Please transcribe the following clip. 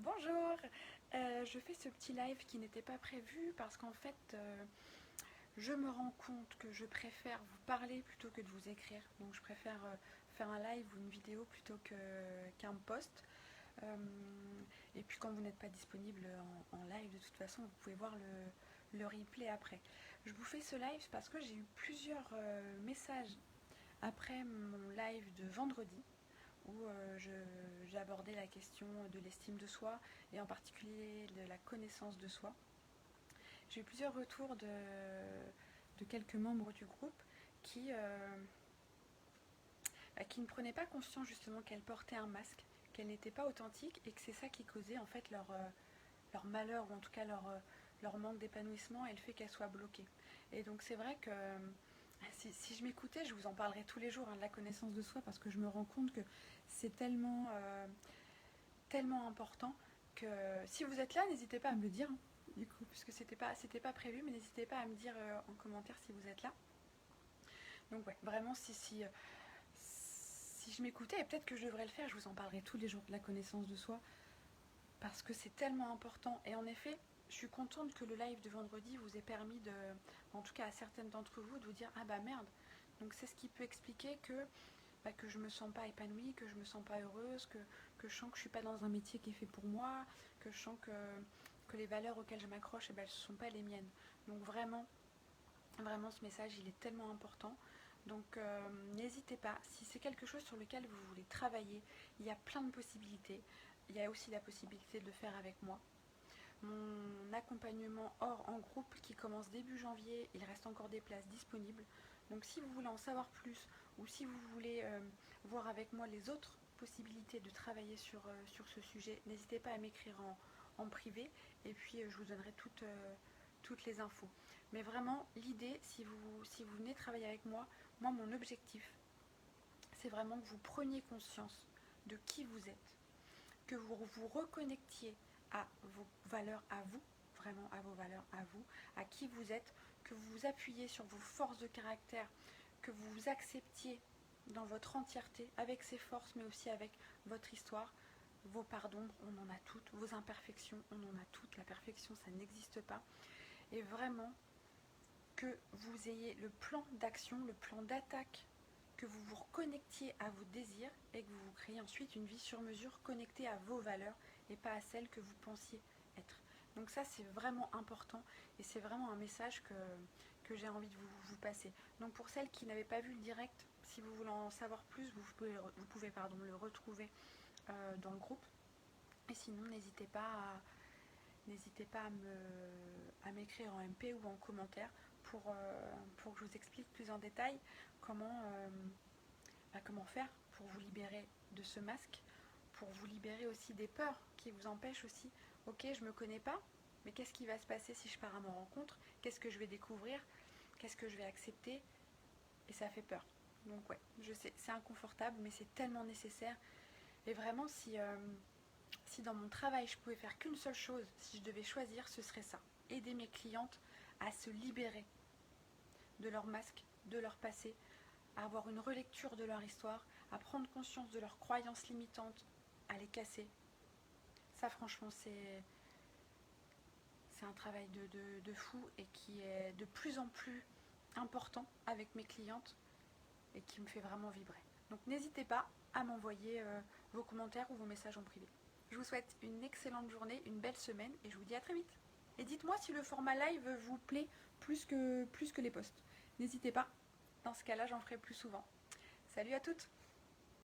Bonjour, je fais ce petit live qui n'était pas prévu parce qu'en fait je me rends compte que je préfère vous parler plutôt que de vous écrire. Donc je préfère faire un live ou une vidéo plutôt qu'un post. Euh, et puis quand vous n'êtes pas disponible en live, de toute façon vous pouvez voir le replay après. Je vous fais ce live parce que j'ai eu plusieurs messages après mon live de vendredi où j'ai abordé la question de l'estime de soi et en particulier de la connaissance de soi. J'ai eu plusieurs retours de quelques membres du groupe qui ne prenaient pas conscience justement qu'elles portaient un masque, qu'elles n'étaient pas authentiques et que c'est ça qui causait en fait leur malheur ou en tout cas leur manque d'épanouissement et le fait qu'elles soient bloquées. Et donc c'est vrai que si je m'écoutais, je vous en parlerais tous les jours de la connaissance de soi parce que je me rends compte que c'est tellement important que si vous êtes là, n'hésitez pas à me le dire, du coup, puisque c'était pas prévu, mais n'hésitez pas à me dire en commentaire si vous êtes là. Donc ouais, vraiment, si je m'écoutais, et peut-être que je devrais le faire, je vous en parlerai tous les jours de la connaissance de soi, parce que c'est tellement important. Et en effet, je suis contente que le live de vendredi vous ait permis en tout cas à certaines d'entre vous, de vous dire ah bah merde. Donc c'est ce qui peut expliquer que je me sens pas épanouie, que je me sens pas heureuse, que je sens que je suis pas dans un métier qui est fait pour moi, que je sens que les valeurs auxquelles je m'accroche, elles ne sont pas les miennes. Donc vraiment, vraiment ce message il est tellement important. Donc n'hésitez pas, si c'est quelque chose sur lequel vous voulez travailler, il y a plein de possibilités. Il y a aussi la possibilité de le faire avec moi. Mon accompagnement hors en groupe qui commence début janvier, il reste encore des places disponibles. Donc si vous voulez en savoir plus ou si vous voulez voir avec moi les autres possibilités de travailler sur ce sujet, n'hésitez pas à m'écrire en privé et puis je vous donnerai toutes les infos. Mais vraiment, l'idée, si vous venez travailler avec moi, mon objectif, c'est vraiment que vous preniez conscience de qui vous êtes, que vous vous reconnectiez à vos valeurs à vous, vraiment à vos valeurs à vous, à qui vous êtes, que vous vous appuyez sur vos forces de caractère, que vous vous acceptiez dans votre entièreté, avec ses forces, mais aussi avec votre histoire, vos parts d'ombre, on en a toutes, vos imperfections, on en a toutes, la perfection, ça n'existe pas, et vraiment que vous ayez le plan d'action, le plan d'attaque, que vous vous reconnectiez à vos désirs et que vous vous créez ensuite une vie sur mesure connectée à vos valeurs et pas à celles que vous pensiez être. Donc ça c'est vraiment important et c'est vraiment un message que j'ai envie de vous passer. Donc pour celles qui n'avaient pas vu le direct, si vous voulez en savoir plus, vous pouvez le retrouver dans le groupe. Et sinon n'hésitez pas à m'écrire en MP ou en commentaire pour que je vous explique plus en détail comment faire pour vous libérer de ce masque, pour vous libérer aussi des peurs qui vous empêchent aussi. Ok, je me connais pas, mais qu'est-ce qui va se passer si je pars à ma rencontre? Qu'est-ce que je vais découvrir? Qu'est-ce que je vais accepter? Et ça fait peur. Donc ouais, je sais, c'est inconfortable, mais c'est tellement nécessaire. Et vraiment, si dans mon travail je pouvais faire qu'une seule chose, si je devais choisir, ce serait ça. Aider mes clientes à se libérer de leur masque, de leur passé, à avoir une relecture de leur histoire, à prendre conscience de leurs croyances limitantes, à les casser. Ça franchement c'est un travail de fou et qui est de plus en plus important avec mes clientes et qui me fait vraiment vibrer. Donc n'hésitez pas à m'envoyer vos commentaires ou vos messages en privé. Je vous souhaite une excellente journée, une belle semaine et je vous dis à très vite. Et dites-moi si le format live vous plaît plus que les posts. N'hésitez pas, dans ce cas-là j'en ferai plus souvent. Salut à toutes!